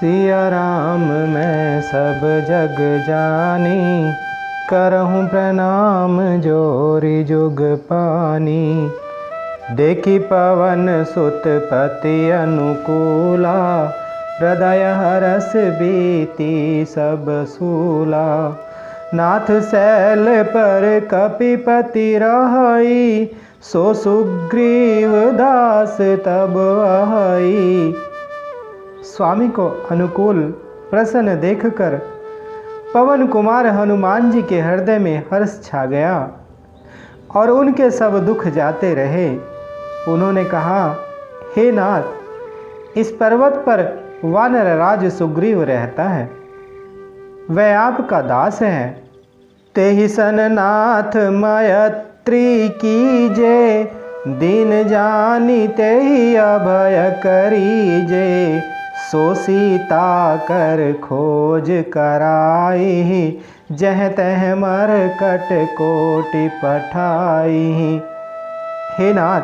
सिया राम मैं सब जग जानी, करहूँ प्रणाम जोरी जुग पानी। देखी पवन सुत पति अनुकूला, हृदय हरस बीती सब सूला। नाथ शैल पर कपिपति रहई, सो सुग्रीव दास तब वही। स्वामी को अनुकूल प्रसन्न देखकर पवन कुमार हनुमान जी के हृदय में हर्ष छा गया और उनके सब दुख जाते रहे। उन्होंने कहा, हे नाथ, इस पर्वत पर वानर राज सुग्रीव रहता है, वह आपका दास है। तेहि सन नाथ मैत्री कीजे, दीन जानी तेहि अभय करीजे। सो सीता कर खोज कराई, जह तह मरकट कोटि पठाई। हे नाथ,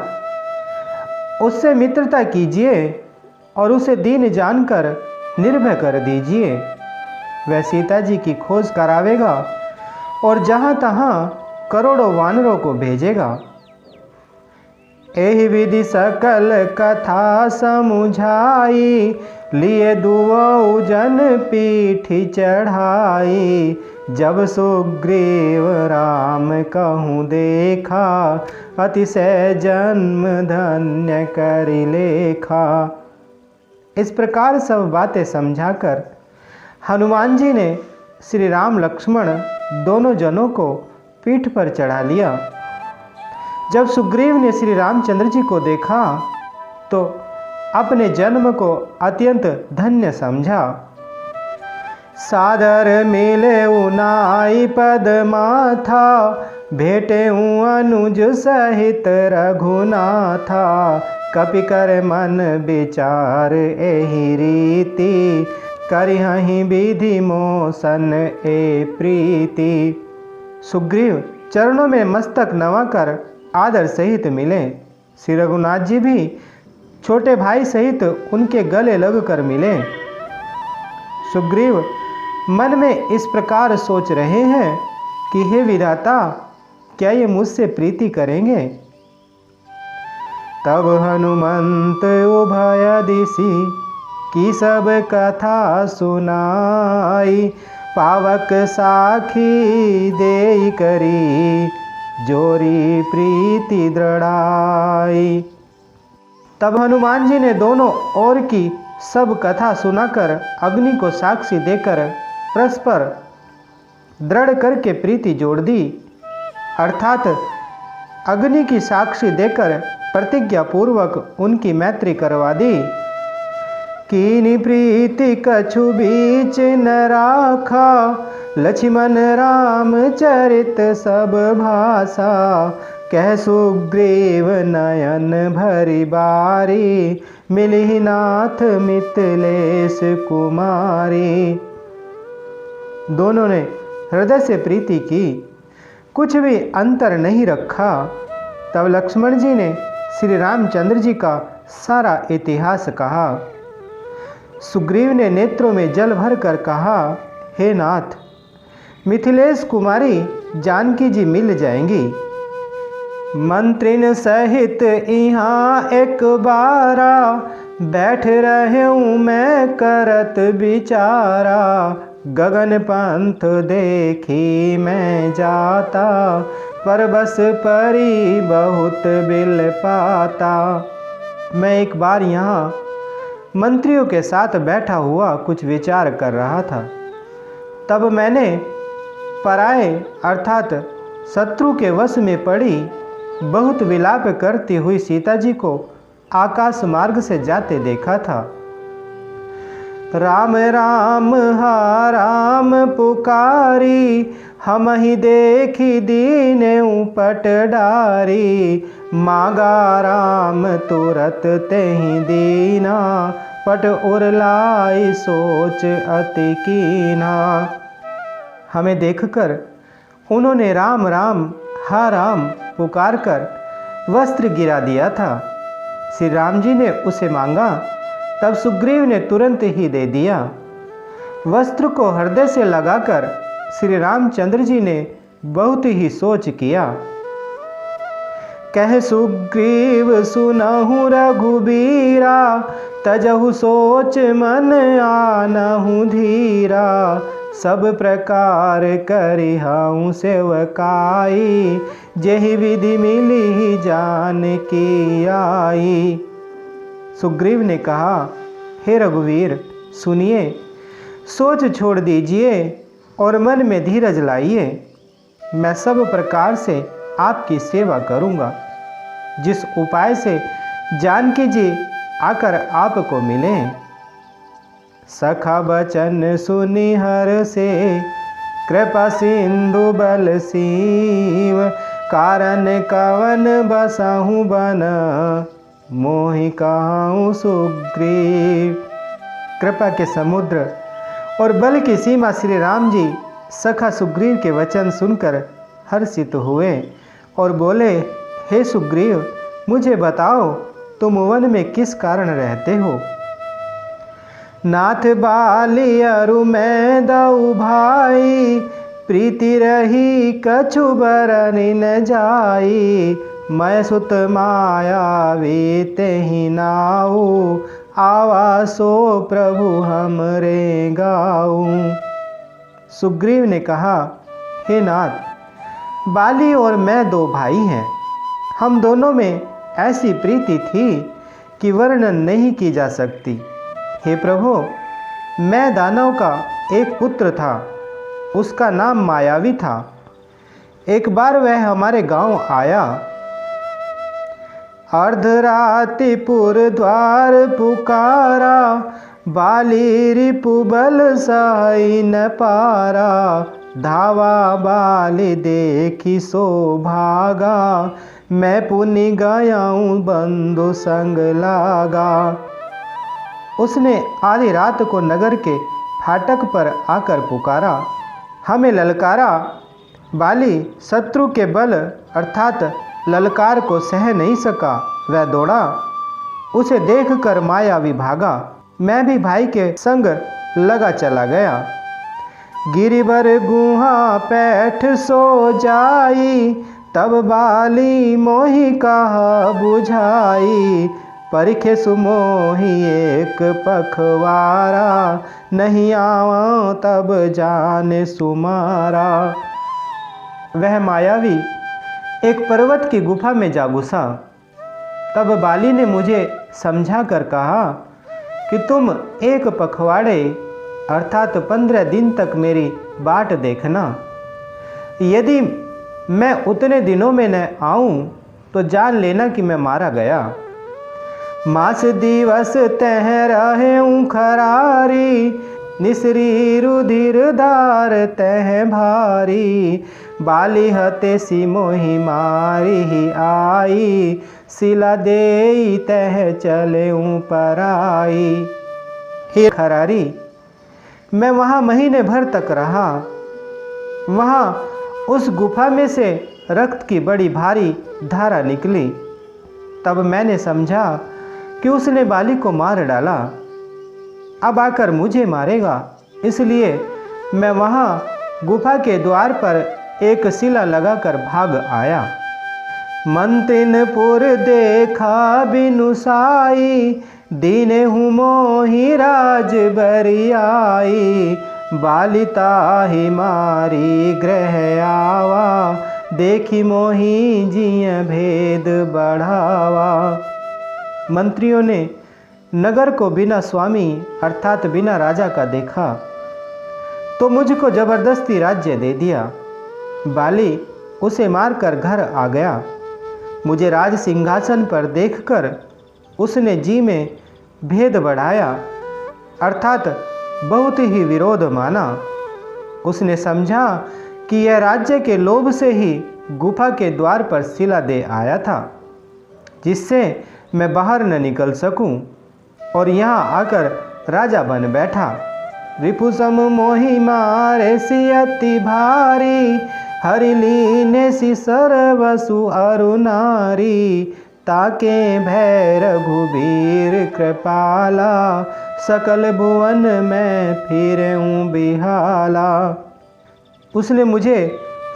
उससे मित्रता कीजिए और उसे दीन जानकर निर्भय कर दीजिए। वह सीता जी की खोज करावेगा और जहाँ तहाँ करोड़ों वानरों को भेजेगा। एहि विधि सकल कथा समुझाई, लिए दुवौ जन पीठी चढ़ाई। जब सुग्रीव राम कहूँ देखा, अतिशय जन्म धन्य करि लेखा। इस प्रकार सब बातें समझाकर हनुमान जी ने श्री राम लक्ष्मण दोनों जनों को पीठ पर चढ़ा लिया। जब सुग्रीव ने श्री रामचंद्र जी को देखा तो अपने जन्म को अत्यंत धन्य समझा। सादर मिले उनाई पद माथा, भेटे अनुज सहित रघुनाथा। कपि कर मन विचार एहि रीति, करिहहि विधि मोसन ए प्रीति। सुग्रीव चरणों में मस्तक नवाकर आदर सहित मिले। श्री रघुनाथ जी भी छोटे भाई सहित उनके गले लगकर मिले। सुग्रीव मन में इस प्रकार सोच रहे हैं कि हे विधाता, क्या ये मुझसे प्रीति करेंगे? तब हनुमंत उभय दिशि, की सब कथा सुनाई। पावक साखी देई करी, जोरी प्रीति दृढ़ाई। तब हनुमान जी ने दोनों ओर की सब कथा सुनाकर अग्नि को साक्षी देकर परस्पर दृढ़ करके प्रीति जोड़ दी। अर्थात अग्नि की साक्षी देकर प्रतिज्ञा पूर्वक उनकी मैत्री करवा दी। कीनी प्रीति कछु बीच न राखा, लक्ष्मण राम चरित सब भाषा। कह सुग्रीव नयन भरी बारी, मिली नाथ मिथिलेश कुमारी। दोनों ने हृदय से प्रीति की, कुछ भी अंतर नहीं रखा। तब लक्ष्मण जी ने श्री रामचंद्र जी का सारा इतिहास कहा। सुग्रीव ने नेत्रों में जल भर कर कहा, हे नाथ, मिथिलेश कुमारी जानकी जी मिल जाएंगी। मंत्रिन सहित यहाँ एक बारा, बैठ रहे हूँ मैं करत विचारा। गगन पंथ देखी मैं जाता, पर बस परी बहुत बिल पाता। मैं एक बार यहाँ मंत्रियों के साथ बैठा हुआ कुछ विचार कर रहा था। तब मैंने पराए अर्थात शत्रु के वश में पड़ी बहुत विलाप करती हुई सीता जी को आकाश मार्ग से जाते देखा था। राम राम हा राम पुकारी, हम ही देखी दीने उपट डारी। मागा राम तुरत तेहि दीना, पट उरलाई सोच अति कीना। हमें देखकर उन्होंने राम राम हा राम पुकार कर वस्त्र गिरा दिया था। श्री राम जी ने उसे मांगा तब सुग्रीव ने तुरंत ही दे दिया। वस्त्र को हृदय से लगाकर श्री रामचंद्र जी ने बहुत ही सोच किया। कह सुग्रीव सुनहु रघुबीरा, तजहु सोच मन आनहु धीरा। सब प्रकार करिहउँ सेवकाई, जेहि विधि मिली जान की आई। सुग्रीव ने कहा, हे रघुवीर सुनिए, सोच छोड़ दीजिए और मन में धीरज लाइए। मैं सब प्रकार से आपकी सेवा करूंगा। जिस उपाय से जानकी जी आकर आपको मिले। सखा बचन सुनि हर्षे, कृपा सिंधु बल सीव। कारण कवन बसहु बन, मोहि कहूँ सुग्रीव। कृपा के समुद्र और बल की सीमा श्री राम जी सखा सुग्रीव के वचन सुनकर हर्षित हुए और बोले, हे सुग्रीव, मुझे बताओ तुम वन में किस कारण रहते हो। नाथ बाली अरु मैं दऊ भाई, प्रीति रही कछु बरनि न जाई। मैं सुत मायावी तेहि नाऊ, आवासो प्रभु हमरे गाऊं। सुग्रीव ने कहा, हे नाथ, बाली और मैं दो भाई हैं। हम दोनों में ऐसी प्रीति थी कि वर्णन नहीं की जा सकती। हे प्रभु, मैं दानव का एक पुत्र था, उसका नाम मायावी था। एक बार वह हमारे गांव आया। अर्धराति पुर द्वार पुकारा, बाली रिपु बल सही न पारा। धावा बाली देखी सो भागा, मैं पुनि गयाऊँ बंधु संग लागा। उसने आधी रात को नगर के फाटक पर आकर पुकारा, हमें ललकारा। बाली शत्रु के बल अर्थात ललकार को सह नहीं सका, वह दौड़ा। उसे देखकर मायावी भागा। मैं भी भाई के संग लगा चला गया। गिरिवर गुहा पैठ सो जाई, तब बाली मोहि कहा बुझाई। परिखे सुमोहि एक पखवारा, नहीं आवा तब जाने सुमारा। वह मायावी एक पर्वत की गुफा में जा घुसा। तब बाली ने मुझे समझा कर कहा कि तुम एक पखवाड़े अर्थात 15 दिन तक मेरी बाट देखना। यदि मैं उतने दिनों में न आऊं तो जान लेना कि मैं मारा गया। मास दिवस तह रहेऊँ खरारी, निसरी रुधिर धार तह भारी। बाली हते सी मोहि मारी ही आई, सिला देई तह चलेऊँ पराई। हे खरारी, मैं वहाँ महीने भर तक रहा। वहाँ उस गुफा में से रक्त की बड़ी भारी धारा निकली। तब मैंने समझा कि उसने बाली को मार डाला, अब आकर मुझे मारेगा। इसलिए मैं वहाँ गुफा के द्वार पर एक शिला लगाकर भाग आया। मंतिनपुर देखा बिनु साई, दीने हूँ मोहि राज बरियाई। बालिता ही मारी ग्रह आवा, देखी मोहि जिय भेद बढ़ावा। मंत्रियों ने नगर को बिना स्वामी अर्थात बिना राजा का देखा तो मुझको जबरदस्ती राज्य दे दिया। बाली उसे मारकर घर आ गया। मुझे राज सिंहासन पर देखकर उसने जी में भेद बढ़ाया अर्थात बहुत ही विरोध माना। उसने समझा कि यह राज्य के लोभ से ही गुफा के द्वार पर शिला दे आया था, जिससे मैं बाहर न निकल सकूं, और यहाँ आकर राजा बन बैठा। रिपुसम मोहि मारे सियति भारी, हरि लीने सी सर्वसु अरु नारी। ताके भय रघुबीर कृपाला, सकल भुवन में फिरूं बिहाला। उसने मुझे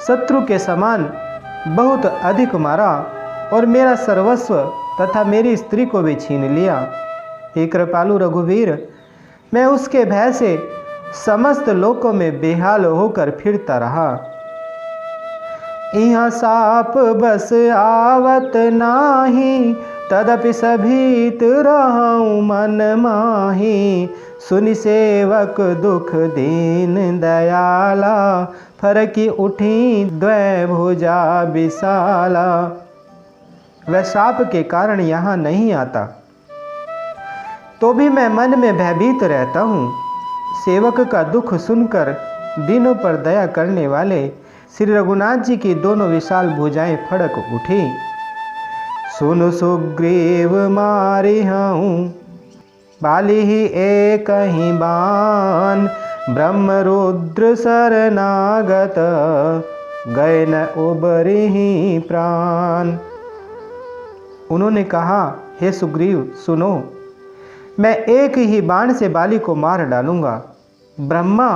शत्रु के समान बहुत अधिक मारा और मेरा सर्वस्व तथा मेरी स्त्री को भी छीन लिया। हे कृपालु रघुवीर, मैं उसके भय से समस्त लोकों में बेहाल होकर फिरता रहा। यहाँ साप बस आवत नाही, तदपि सभीत रहूं मन माही। सुनि सेवक दुख दीन दयाला, फरकी उठी द्वै भुजा विशाला। वह साप के कारण यहाँ नहीं आता, तो भी मैं मन में भयभीत रहता हूँ। सेवक का दुख सुनकर दीनों पर दया करने वाले श्री रघुनाथ जी की दोनों विशाल भुजाएं फड़क उठी। सुन सुग्रीव मारी हूँ, बाली ही एक ही बान। ब्रह्म रुद्र शरणागत, गए न उबरी ही प्राण। उन्होंने कहा, हे सुग्रीव सुनो, मैं एक ही बाण से बाली को मार डालूंगा। ब्रह्मा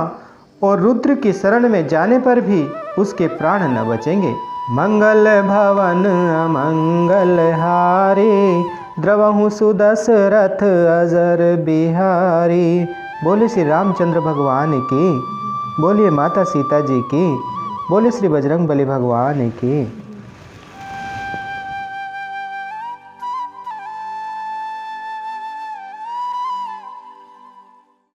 और रुद्र की शरण में जाने पर भी उसके प्राण न बचेंगे। मंगल भवन अमंगल हारी, द्रवहु सुदशरथ अजर बिहारी। बोले श्री रामचंद्र भगवान की, बोलिए माता सीता जी की, बोले श्री बजरंगबली भगवान की।